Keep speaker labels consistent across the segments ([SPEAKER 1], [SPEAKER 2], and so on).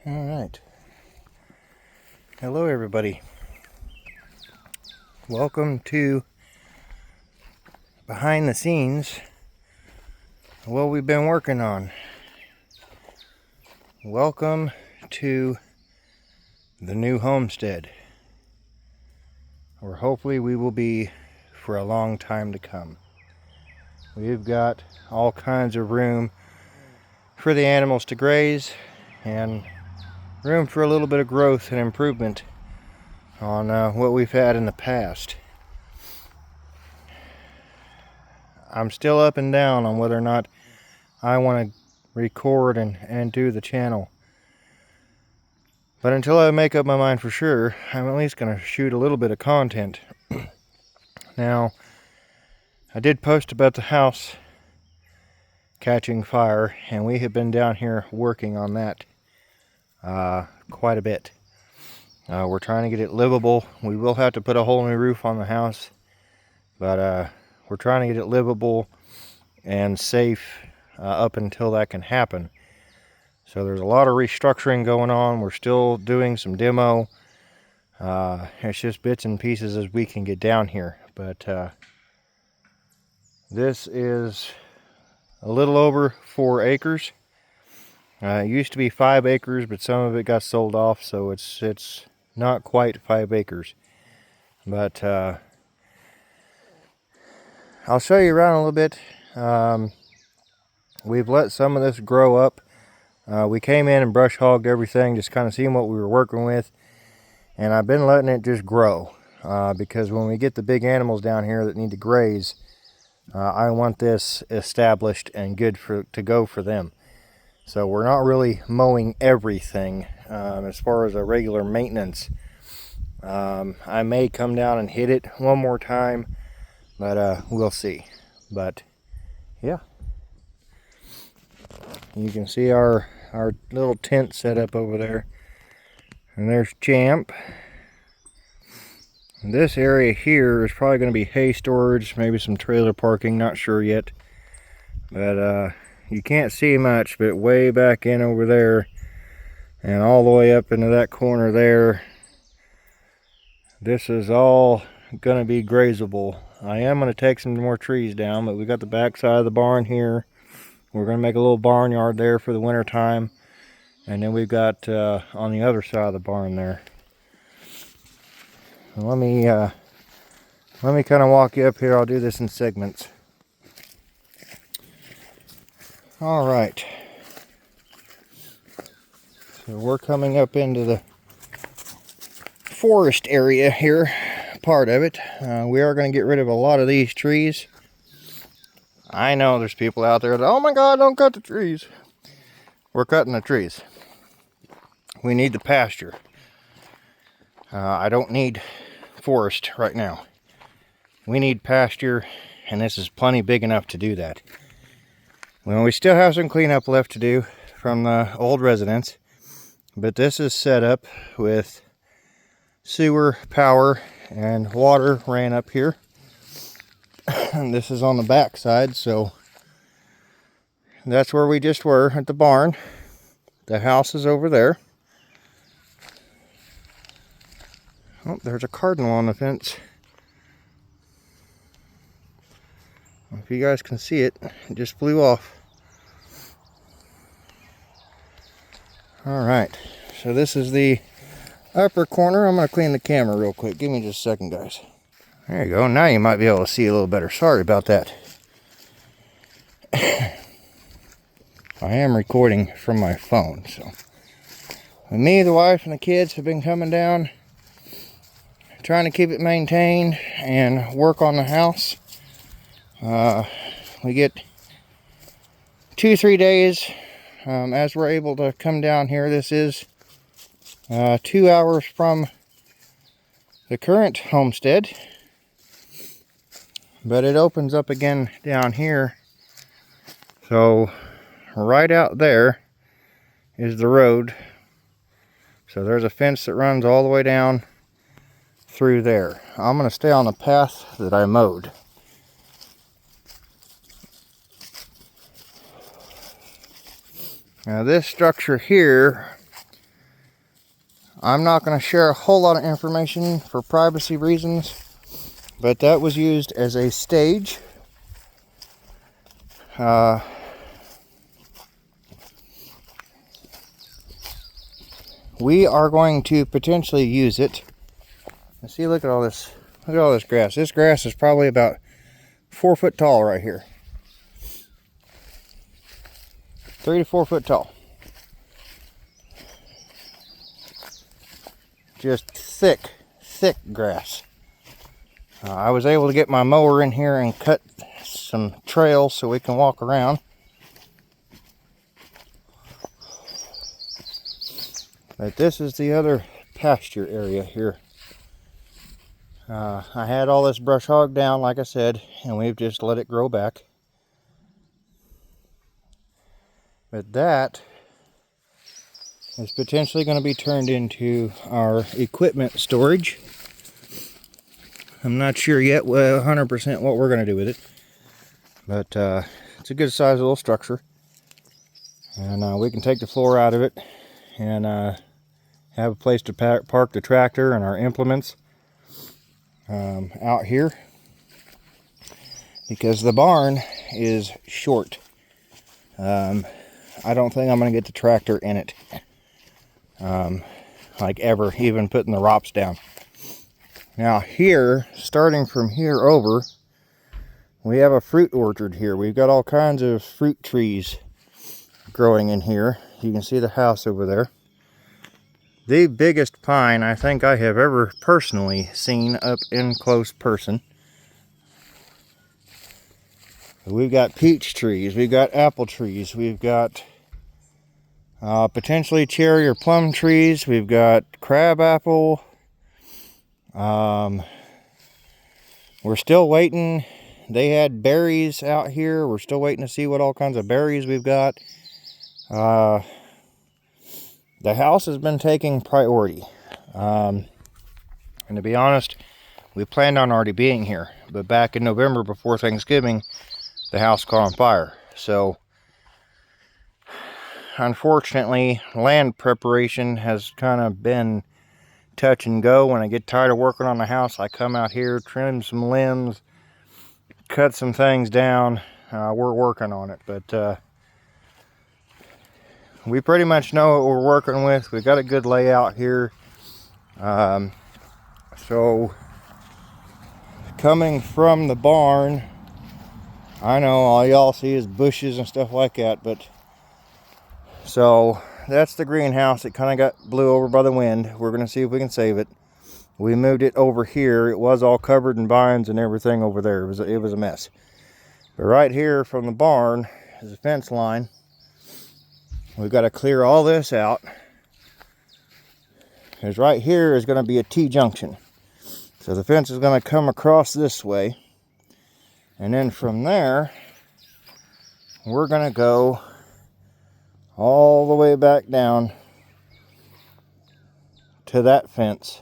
[SPEAKER 1] All right. Hello, everybody. Welcome to behind the scenes what we've been working on. Welcome to the new homestead, where hopefully we will be for a long time to come. We've got all kinds of room for the animals to graze and room for a little bit of growth and improvement on what we've had in the past. I'm still up and down on whether or not I want to record and do the channel. But until I make up my mind for sure, I'm at least going to shoot a little bit of content. Now, I did post about the house catching fire, and we have been down here working on that quite a bit. We're trying to get it livable. We will have to put a whole new roof on the house, but we're trying to get it livable and safe up until that can happen. So there's a lot of restructuring going on. We're still doing some demo. It's just bits and pieces as we can get down here. But this is a little over 4 acres. It used to be 5 acres, but some of it got sold off, so it's not quite 5 acres. But I'll show you around a little bit. We've let some of this grow up. We came in and brush hogged everything, just kind of seeing what we were working with. And I've been letting it just grow because when we get the big animals down here that need to graze, I want this established and good to go for them. So we're not really mowing everything as far as a regular maintenance. I may come down and hit it one more time, but we'll see. But yeah, you can see our little tent set up over there, and there's Champ. This area here is probably going to be hay storage, maybe some trailer parking, not sure yet. But you can't see much, but way back in over there and all the way up into that corner there, this is all going to be grazable. I am going to take some more trees down, but we got the back side of the barn here. We're going to make a little barnyard there for the winter time. And then we've got on the other side of the barn there. Let me kind of walk you up here. I'll do this in segments. All right. So we're coming up into the forest area here, part of it. We are going to get rid of a lot of these trees. I know there's people out there that, oh my God, don't cut the trees. We're cutting the trees. We need the pasture. I don't need forest right now. We need pasture, and this is plenty big enough to do that. Well, we still have some cleanup left to do from the old residence, but this is set up with sewer, power, and water ran up here. And this is on the back side, so that's where we just were at the barn. The house is over there. Oh, there's a cardinal on the fence. If you guys can see it, it just flew off. Alright, so this is the upper corner. I'm going to clean the camera real quick. Give me just a second, guys. There you go. Now you might be able to see a little better. Sorry about that. I am recording from my phone, so. Me, the wife, and the kids have been coming down, trying to keep it maintained and work on the house. We get 2-3 days as we're able to come down here. This is 2 hours from the current homestead, but it opens up again down here. So right out there is the road. So there's a fence that runs all the way down through there. I'm going to stay on the path that I mowed. Now this structure here I'm not going to share a whole lot of information for privacy reasons, but that was used as a stage. We are going to potentially use it. Let's see, look at all this. Look at all this grass. This grass is probably about 4 foot tall right here. 3 to 4 foot tall. Just thick grass. I was able to get my mower in here and cut some trails so we can walk around. But this is the other pasture area here. I had all this brush hogged down, like I said, and we've just let it grow back. But that is potentially going to be turned into our equipment storage. I'm not sure yet 100% what we're going to do with it. But it's a good sized little structure. And we can take the floor out of it and have a place to park the tractor and our implements out here. Because the barn is short. I don't think I'm going to get the tractor in it. Like ever, even putting the ROPS down. Now here, starting from here over, we have a fruit orchard here. We've got all kinds of fruit trees growing in here. You can see the house over there. The biggest pine I think I have ever personally seen up in close person. We've got peach trees, we've got apple trees, we've got potentially cherry or plum trees, we've got crab apple. We're still waiting. They had berries out here. We're still waiting to see what all kinds of berries we've got. The house has been taking priority. And to be honest, we planned on already being here. But back in November before Thanksgiving, the house caught on fire. So, unfortunately, land preparation has kind of been touch and go. When I get tired of working on the house, I come out here, trim some limbs, cut some things down. We're working on it, but we pretty much know what we're working with. We've got a good layout here. So coming from the barn, I know all y'all see is bushes and stuff like that, but so that's the greenhouse. It kind of got blew over by the wind. We're going to see if we can save it. We moved it over here. It was all covered in vines and everything over there. It was a mess. But right here from the barn is a fence line. We've got to clear all this out. Because right here is going to be a T-junction. So the fence is going to come across this way. And then from there, we're going to go all the way back down to that fence.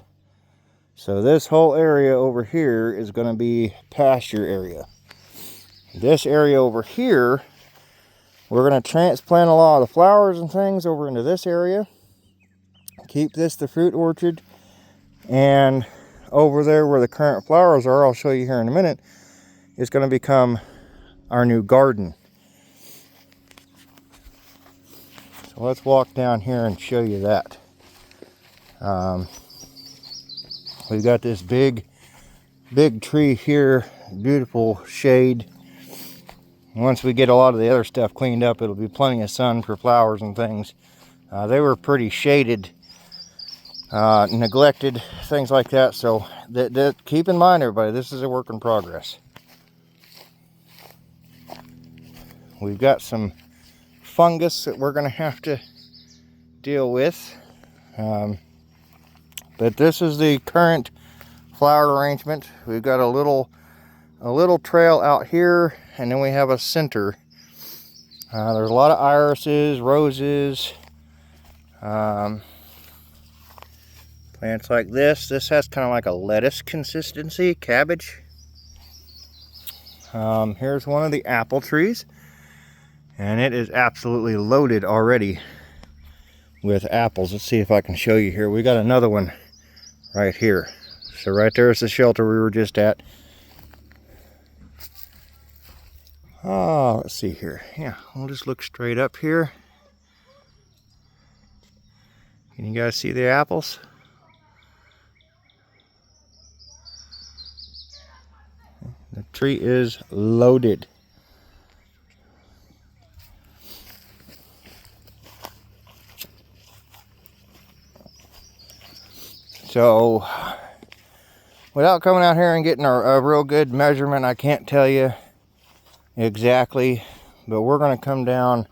[SPEAKER 1] So this whole area over here is going to be pasture area. This area over here, we're going to transplant a lot of the flowers and things over into this area. Keep this the fruit orchard. And over there where the current flowers are, I'll show you here in a minute, is going to become our new garden. So let's walk down here and show you that. We've got this big tree here, beautiful shade. Once we get a lot of the other stuff cleaned up, it'll be plenty of sun for flowers and things. They were pretty shaded, neglected, things like that. So keep in mind, everybody, this is a work in progress. We've got some fungus that we're going to have to deal with. But this is the current flower arrangement. We've got a little trail out here, and then we have a center. There's a lot of irises, roses, plants like this. This has kind of like a lettuce consistency, cabbage. Here's one of the apple trees, and it is absolutely loaded already with apples. Let's see if I can show you here. We got another one right here. So right there is the shelter we were just at. Oh, let's see here. Yeah, we'll just look straight up here. Can you guys see the apples? The tree is loaded. So, without coming out here and getting a real good measurement, I can't tell you exactly, but we're going to come down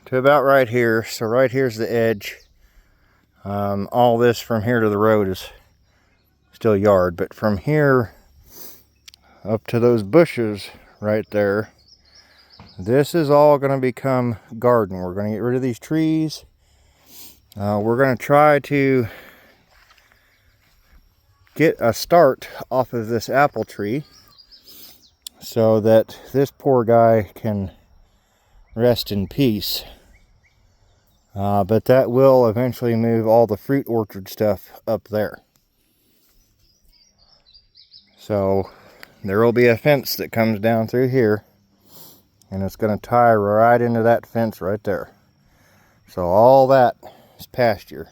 [SPEAKER 1] to about right here. So right here's the edge. All this from here to the road is still yard, but from here up to those bushes right there, this is all going to become garden. We're going to get rid of these trees. We're going to try to get a start off of this apple tree so that this poor guy can rest in peace. But that will eventually move all the fruit orchard stuff up there. So there will be a fence that comes down through here, and it's going to tie right into that fence right there. So all that is pasture.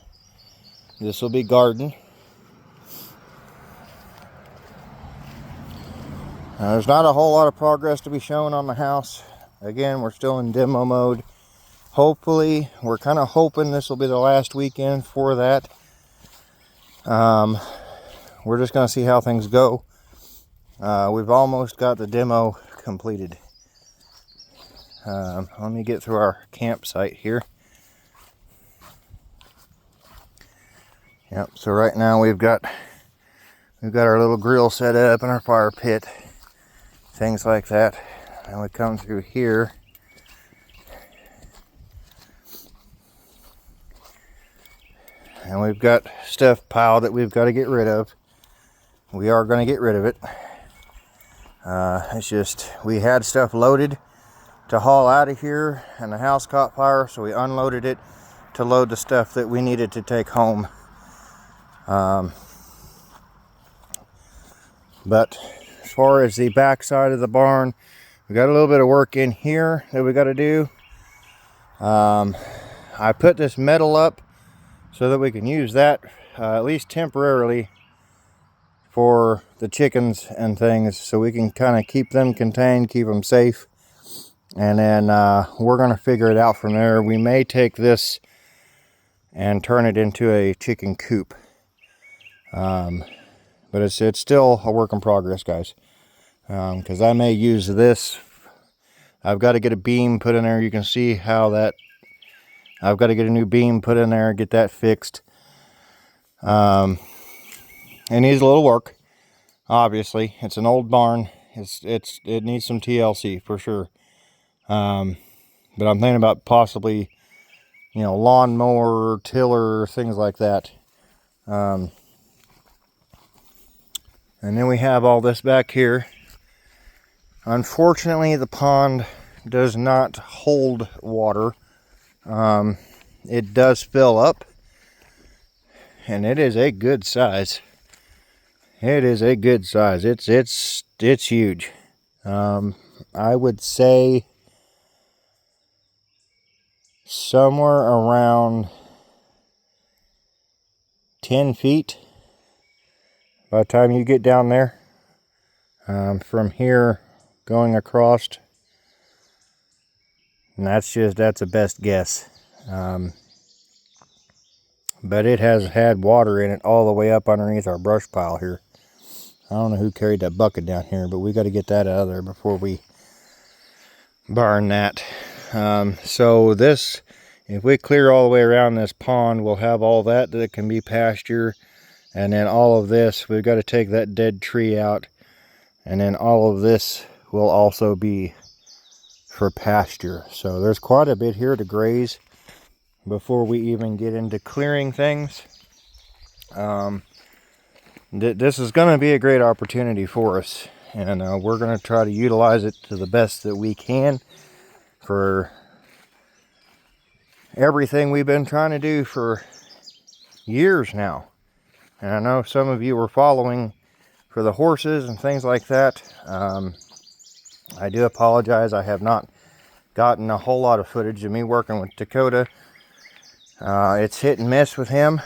[SPEAKER 1] This will be garden. There's not a whole lot of progress to be shown on the house. Again, we're still in demo mode. Hopefully, we're kind of hoping this will be the last weekend for that. We're just going to see how things go. We've almost got the demo completed. Let me get through our campsite here. Yep, so right now we've got our little grill set up and our fire pit. Things like that. And we come through here. And we've got stuff piled that we've got to get rid of. We are going to get rid of it. It's just, we had stuff loaded to haul out of here, and the house caught fire, so we unloaded it to load the stuff that we needed to take home. But as far as the back side of the barn, we got a little bit of work in here that we got to do. I put this metal up so that we can use that at least temporarily for the chickens and things, so we can kind of keep them contained, keep them safe, and then we're going to figure it out from there. We may take this and turn it into a chicken coop, but it's still a work in progress, guys, because I may use this. I've got to get a beam put in there. You can see how that, I've got to get a new beam put in there, get that fixed. It needs a little work, obviously. It's an old barn. It needs some TLC for sure. But I'm thinking about possibly, lawnmower, tiller, things like that. And then we have all this back here. Unfortunately, the pond does not hold water. It does fill up, and it is a good size. It is a good size. It's huge. I would say somewhere around 10 feet by the time you get down there. From here going across, and that's a best guess. But it has had water in it all the way up underneath our brush pile here. I don't know who carried that bucket down here, but we got to get that out of there before we burn that. So this, if we clear all the way around this pond, we'll have all that can be pasture. And then all of this, we've got to take that dead tree out. And then all of this will also be for pasture. So there's quite a bit here to graze before we even get into clearing things. This is going to be a great opportunity for us, and we're going to try to utilize it to the best that we can for everything we've been trying to do for years now. And I know some of you were following for the horses and things like that. I do apologize. I have not gotten a whole lot of footage of me working with Dakota. It's hit and miss with him.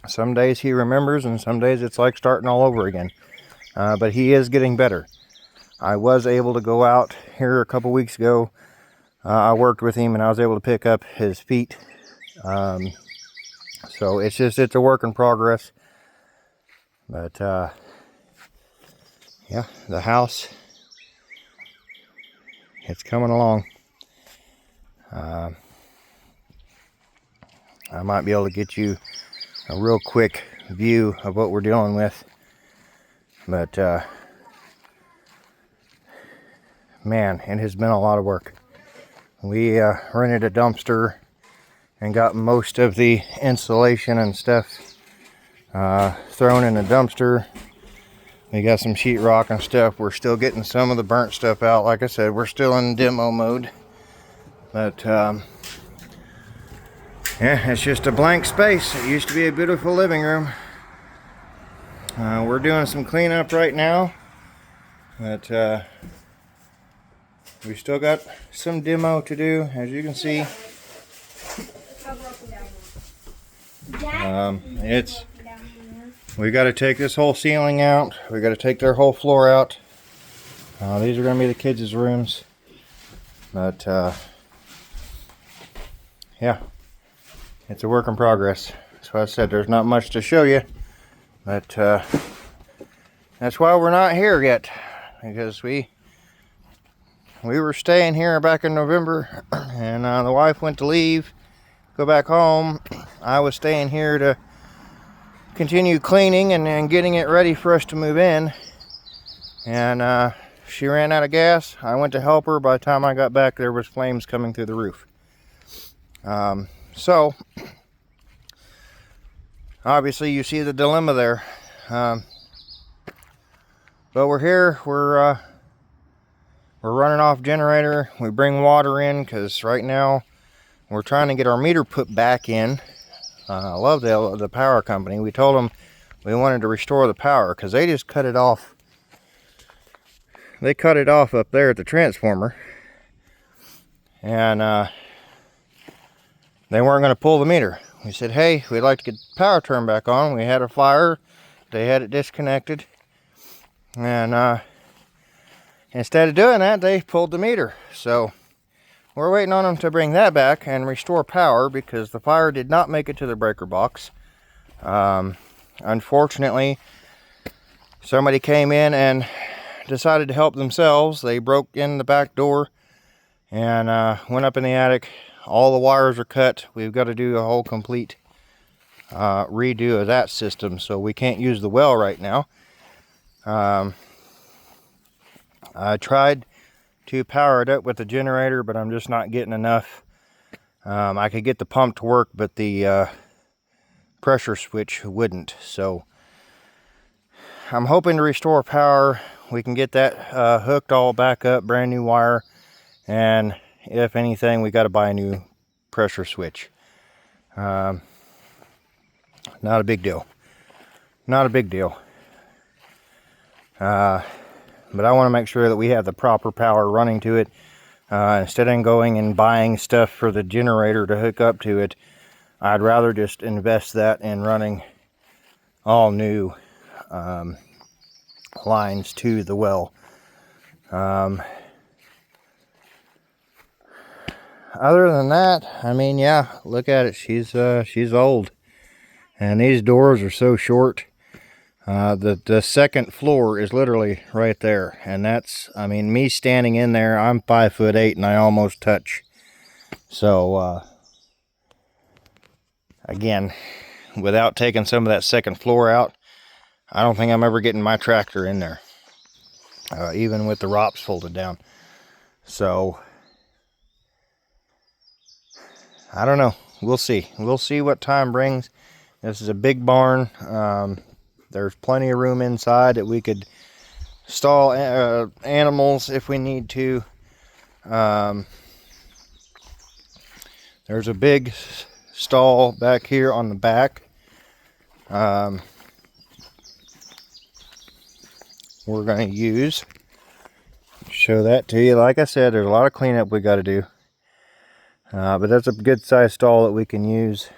[SPEAKER 1] Some days he remembers, and some days it's like starting all over again. But he is getting better. I was able to go out here a couple weeks ago. I worked with him, and I was able to pick up his feet. So it's a work in progress. But yeah, the house, it's coming along. I might be able to get you a real quick view of what we're dealing with. But man, it has been a lot of work. We rented a dumpster and got most of the insulation and stuff thrown in the dumpster. We got some sheetrock and stuff. We're still getting some of the burnt stuff out. Like I said, we're still in demo mode. But yeah, it's just a blank space. It used to be a beautiful living room. We're doing some cleanup right now. But we still got some demo to do, as you can see. We got to take this whole ceiling out. We got to take their whole floor out. These are going to be the kids' rooms. But yeah, it's a work in progress. That's why I said there's not much to show you. But that's why we're not here yet, because we were staying here back in November, and the wife went to leave, go back home. I was staying here to continue cleaning and getting it ready for us to move in. And she ran out of gas. I went to help her. By the time I got back, there was flames coming through the roof. So obviously you see the dilemma there. But we're here. We're running off generator. We bring water in because right now we're trying to get our meter put back in. I love the power company. We told them we wanted to restore the power because they just cut it off. They cut it off up there at the transformer. And they weren't going to pull the meter. We said, hey, we'd like to get the power turned back on. We had a fire. They had it disconnected. And instead of doing that, they pulled the meter. So we're waiting on them to bring that back and restore power because the fire did not make it to the breaker box. Unfortunately, somebody came in and decided to help themselves. They broke in the back door and went up in the attic. All the wires are cut. We've got to do a whole complete redo of that system, so we can't use the well right now. I tried to power it up with the generator, but I'm just not getting enough. I could get the pump to work, but the pressure switch wouldn't. So I'm hoping to restore power. We can get that hooked all back up, brand new wire, and if anything, we got to buy a new pressure switch. Not a big deal. Not a big deal. But I want to make sure that we have the proper power running to it. Instead of going and buying stuff for the generator to hook up to it, I'd rather just invest that in running all new lines to the well. Other than that, I mean, yeah, look at it. She's old, and these doors are so short. The second floor is literally right there, and that's, I mean, me standing in there, I'm 5'8" and I almost touch. So again, without taking some of that second floor out, I don't think I'm ever getting my tractor in there, even with the ROPS folded down. So I don't know. We'll see. We'll see what time brings. This is a big barn. There's plenty of room inside that we could stall animals if we need to. There's a big stall back here on the back. We're going to use. Show that to you. Like I said, there's a lot of cleanup we got to do. But that's a good size stall that we can use.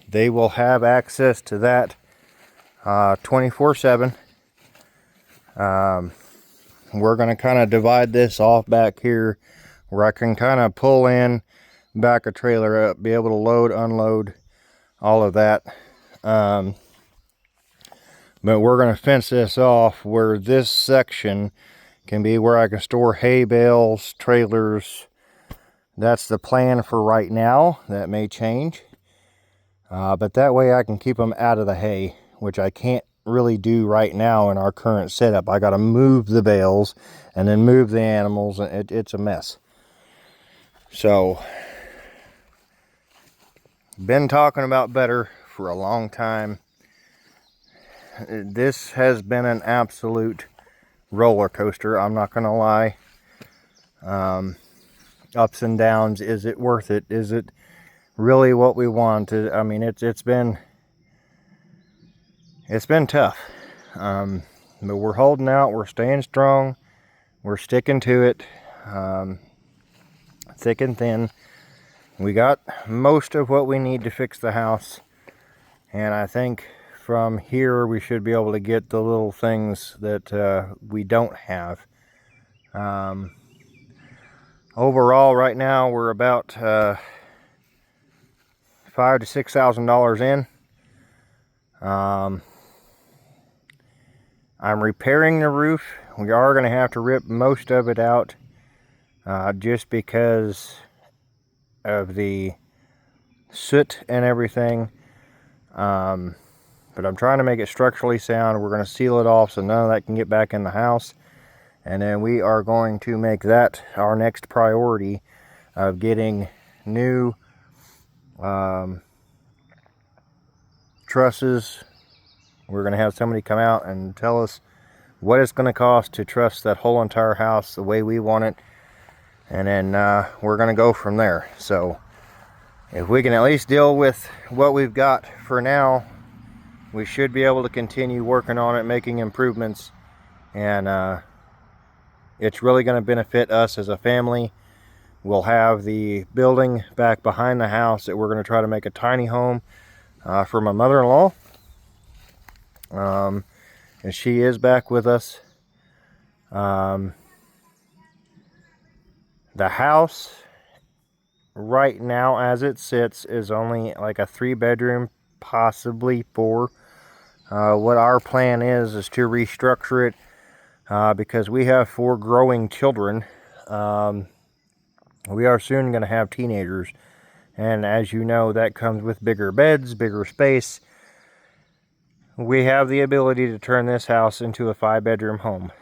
[SPEAKER 1] They will have access to that 24/7. We're going to kind of divide this off back here where I can kind of pull in, back a trailer up, be able to load, unload, all of that. But we're going to fence this off where this section can be where I can store hay bales, trailers. That's the plan for right now. That may change. But that way I can keep them out of the hay, which I can't really do right now in our current setup. I got to move the bales and then move the animals, and it's a mess. So, been talking about better for a long time. This has been an absolute roller coaster, I'm not gonna lie. Ups and downs. Is it worth it? Is it really what we wanted? I mean, it's been tough, but we're holding out. We're staying strong. We're sticking to it, thick and thin. We got most of what we need to fix the house, and I think from here we should be able to get the little things that we don't have. Overall, right now we're about $5,000 to $6,000 in. I'm repairing the roof. We are going to have to rip most of it out just because of the soot and everything. But I'm trying to make it structurally sound. We're going to seal it off so none of that can get back in the house. And then we are going to make that our next priority of getting new trusses. We're going to have somebody come out and tell us what it's going to cost to truss that whole entire house the way we want it. And then we're going to go from there. So if we can at least deal with what we've got for now, we should be able to continue working on it, making improvements. And it's really going to benefit us as a family. We'll have the building back behind the house that we're going to try to make a tiny home for my mother-in-law. And she is back with us. The house right now as it sits is only like a 3-bedroom, possibly 4. What our plan is to restructure it because we have 4 growing children. We are soon going to have teenagers, and as you know, that comes with bigger beds, bigger space. We have the ability to turn this house into a 5-bedroom home,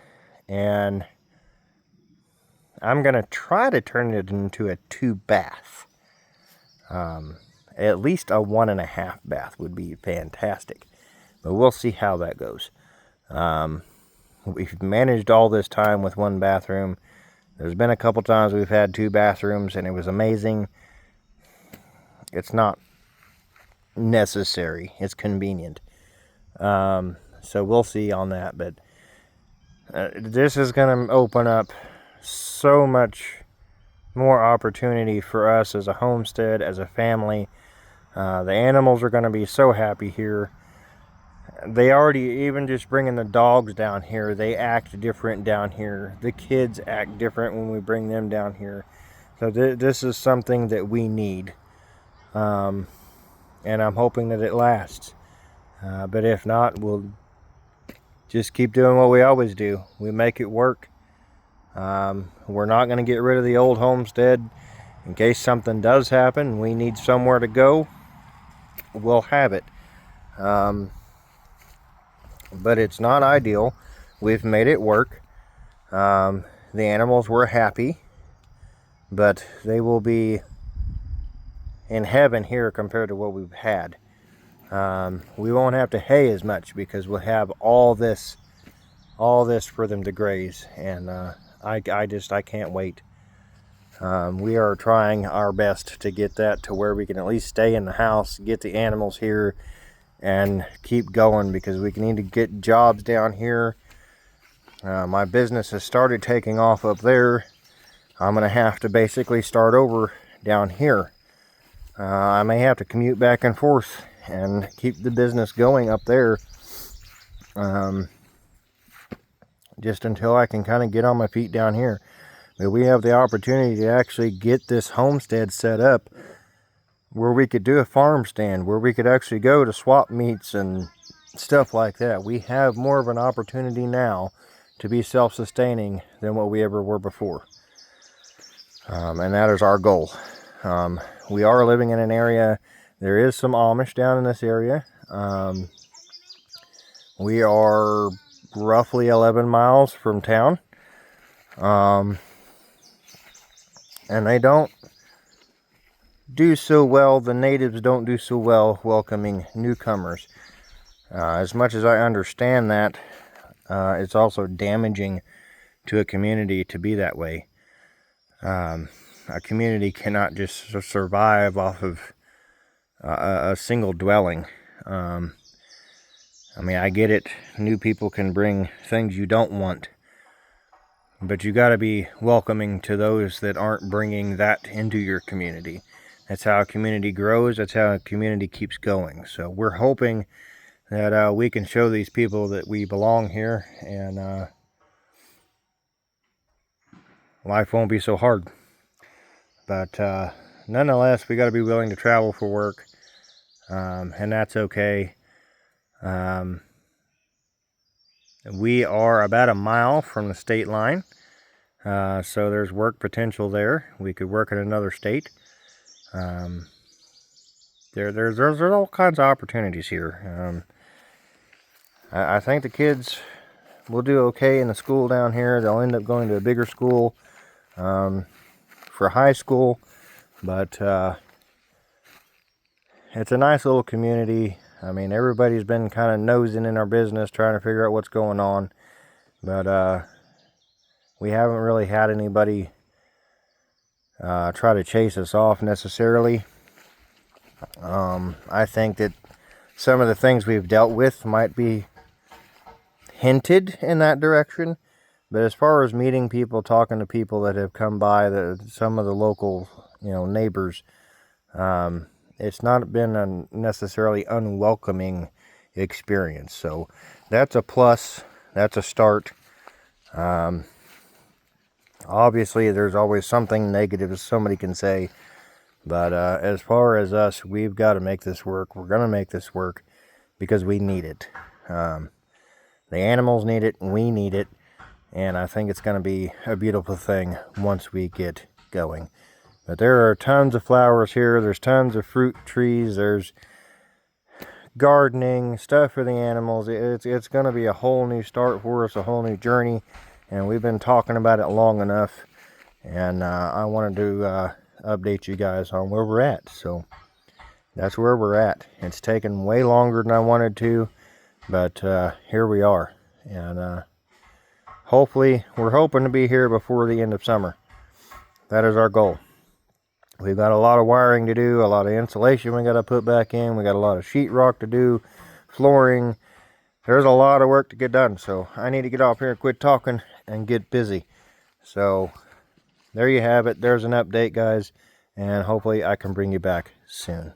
[SPEAKER 1] and I'm going to try to turn it into a 2-bath. At least a 1.5 bath would be fantastic, but we'll see how that goes. We've managed all this time with 1 bathroom. There's been a couple times we've had 2 bathrooms, and it was amazing. It's not necessary. It's convenient. So we'll see on that, but this is going to open up so much more opportunity for us as a homestead, as a family. The animals are going to be so happy here. They already, even just bringing the dogs down here, they act different down here. The kids act different when we bring them down here. So this is something that we need. And I'm hoping that it lasts. But if not, we'll just keep doing what we always do. We make it work. We're not going to get rid of the old homestead. In case something does happen, we need somewhere to go, we'll have it. But it's not ideal. We've made it work. The animals were happy, but they will be in heaven here compared to what we've had. We won't have to hay as much because we'll have all this for them to graze, and I can't wait. We are trying our best to get that to where we can at least stay in the house, get the animals here, and keep going, because we need to get jobs down here. My business has started taking off up there. I'm going to have to basically start over down here. I may have to commute back and forth and keep the business going up there, just until I can kind of get on my feet down here. But we have the opportunity to actually get this homestead set up where we could do a farm stand, where we could actually go to swap meets and stuff like that. We have more of an opportunity now to be self-sustaining than what we ever were before. And that is our goal. We are living in an area, there is some Amish down in this area. We are roughly 11 miles from town. And they don't do so well, the natives don't do so well welcoming newcomers. As much as I understand that, it's also damaging to a community to be that way. A community cannot just survive off of a single dwelling. I mean, I get it, new people can bring things you don't want, but you got to be welcoming to those that aren't bringing that into your community. That's how a community grows. That's how a community keeps going. So we're hoping that we can show these people that we belong here, and life won't be so hard. But nonetheless, we got to be willing to travel for work, and that's okay. We are about a mile from the state line, so there's work potential there. We could work in another state. There's all kinds of opportunities here. I think the kids will do okay in the school down here. They'll end up going to a bigger school for high school, but it's a nice little community. I mean, everybody's been kind of nosing in our business, trying to figure out what's going on, but we haven't really had anybody try to chase us off necessarily. I think that some of the things we've dealt with might be hinted in that direction, but as far as meeting people, talking to people that have come by, some of the local, neighbors, it's not been a necessarily unwelcoming experience. So that's a plus. That's a start. Obviously, there's always something negative somebody can say, but as far as us, we've got to make this work. We're going to make this work because we need it. The animals need it, and we need it, and I think it's going to be a beautiful thing once we get going. But there are tons of flowers here. There's tons of fruit trees. There's gardening, stuff for the animals. It's going to be a whole new start for us, a whole new journey, and we've been talking about it long enough, and I wanted to update you guys on where we're at. So that's where we're at. It's taken way longer than I wanted to, but here we are, and hopefully we're hoping to be here before the end of summer. That is our goal. We've got a lot of wiring to do, a lot of insulation we got to put back in. We got a lot of sheetrock to do, flooring. There's a lot of work to get done, so I need to get off here and quit talking and get busy. So there you have it. There's an update, guys, and hopefully I can bring you back soon.